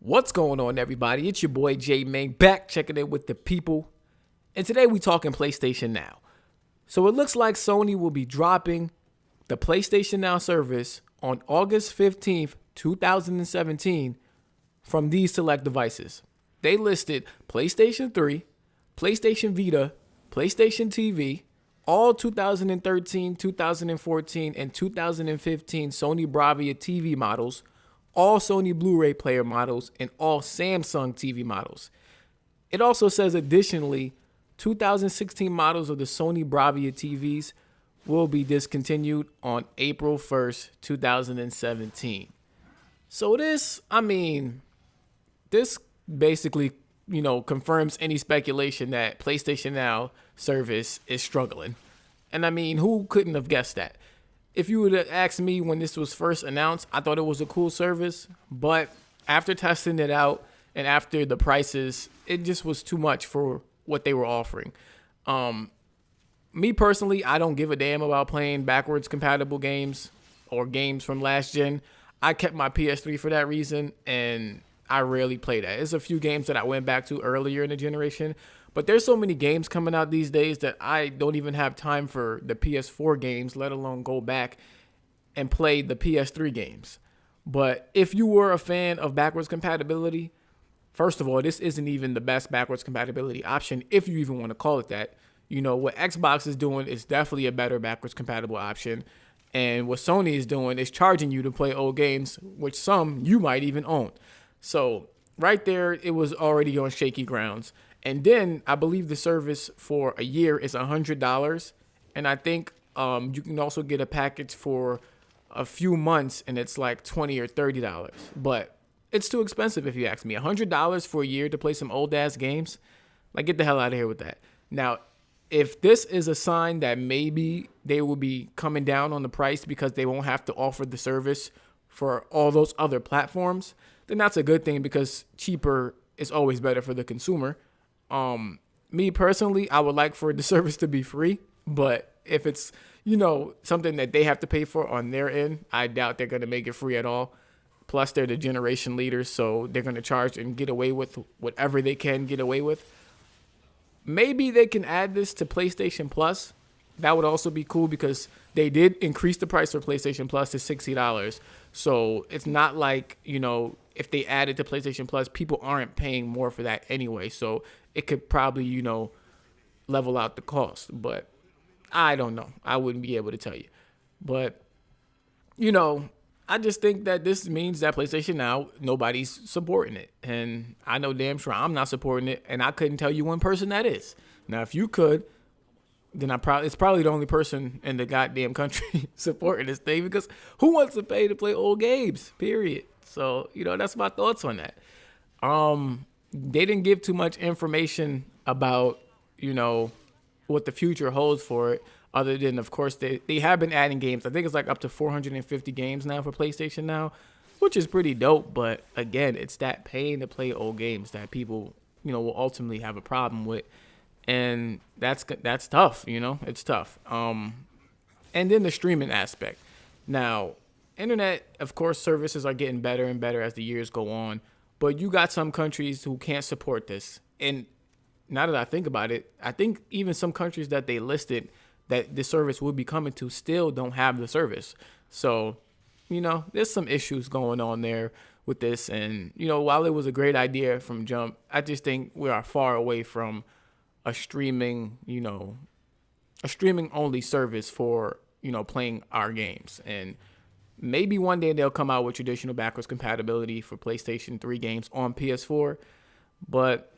What's going on, everybody? It's your boy J Mang back checking in with the people. And today we talking PlayStation Now. So it looks like Sony will be dropping the PlayStation Now service on August 15th, 2017 from these select devices. They listed PlayStation 3, PlayStation Vita, PlayStation TV, all 2013, 2014, and 2015 Sony Bravia TV models, all Sony Blu-ray player models, and all Samsung TV models. It also says additionally, 2016 models of the Sony Bravia TVs will be discontinued on April 1st, 2017. So this basically, confirms any speculation that PlayStation Now service is struggling. And who couldn't have guessed that? If you would have asked me when this was first announced, I thought it was a cool service, but after testing it out and after the prices, it just was too much for what they were offering. Me personally, I don't give a damn about playing backwards compatible games or games from last gen. I kept my PS3 for that reason, and I rarely play that. There's a few games that I went back to earlier in the generation, but there's so many games coming out these days that I don't even have time for the PS4 games, let alone go back and play the PS3 games. But if you were a fan of backwards compatibility, first of all, this isn't even the best backwards compatibility option, if you even want to call it that. What Xbox is doing is definitely a better backwards compatible option. And what Sony is doing is charging you to play old games, which some you might even own. So right there, it was already on shaky grounds. And then I believe the service for a year is $100. And I think you can also get a package for a few months and it's like $20 or $30. But it's too expensive if you ask me. $100 for a year to play some old ass games? Like, get the hell out of here with that. Now, if this is a sign that maybe they will be coming down on the price because they won't have to offer the service for all those other platforms, then that's a good thing because cheaper is always better for the consumer. Me personally, I would like for the service to be free, but if it's, something that they have to pay for on their end, I doubt they're going to make it free at all. Plus, they're the generation leaders, so they're going to charge and get away with whatever they can get away with. Maybe they can add this to PlayStation Plus. That would also be cool because they did increase the price for PlayStation Plus to $60. So it's not like, if they add it to PlayStation Plus, people aren't paying more for that anyway. So it could probably, level out the cost. But I don't know. I wouldn't be able to tell you. But, I just think that this means that PlayStation Now, nobody's supporting it. And I know damn sure I'm not supporting it. And I couldn't tell you one person that is. Now, if you could, then it's probably the only person in the goddamn country supporting this thing. Because who wants to pay to play old games, period? So, that's my thoughts on that. They didn't give too much information about, what the future holds for it. Other than, of course, they have been adding games. I think it's like up to 450 games now for PlayStation Now, which is pretty dope. But again, it's that paying to play old games that people, will ultimately have a problem with. And that's tough, it's tough. And then the streaming aspect. Now, internet, of course, services are getting better and better as the years go on. But you got some countries who can't support this. And now that I think about it, I think even some countries that they listed that the service will be coming to still don't have the service. So, there's some issues going on there with this. And, while it was a great idea from jump, I just think we are far away from a streaming only service for, playing our games. And maybe one day they'll come out with traditional backwards compatibility for PlayStation 3 games on PS4. But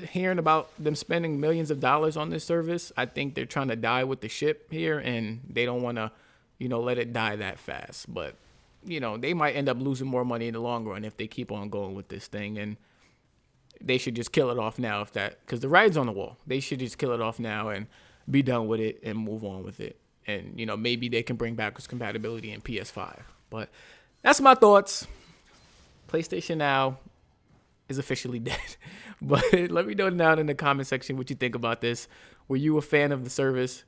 hearing about them spending millions of dollars on this service, I think they're trying to die with the ship here, and they don't want to, let it die that fast. But, they might end up losing more money in the long run if they keep on going with this thing. And they should just kill it off now because the writing's on the wall. They should just kill it off now and be done with it and move on with it. And, maybe they can bring backwards compatibility in PS5. But that's my thoughts. PlayStation Now is officially dead. But let me know down in the comment section what you think about this. Were you a fan of the service?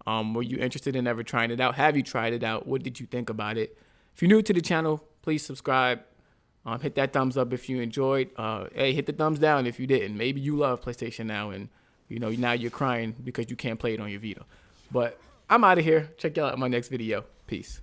Were you interested in ever trying it out? Have you tried it out? What did you think about it? If you're new to the channel, please subscribe. Hit that thumbs up if you enjoyed. Hey, hit the thumbs down if you didn't. Maybe you love PlayStation Now, and now you're crying because you can't play it on your Vita. But I'm out of here. Check y'all out in my next video. Peace.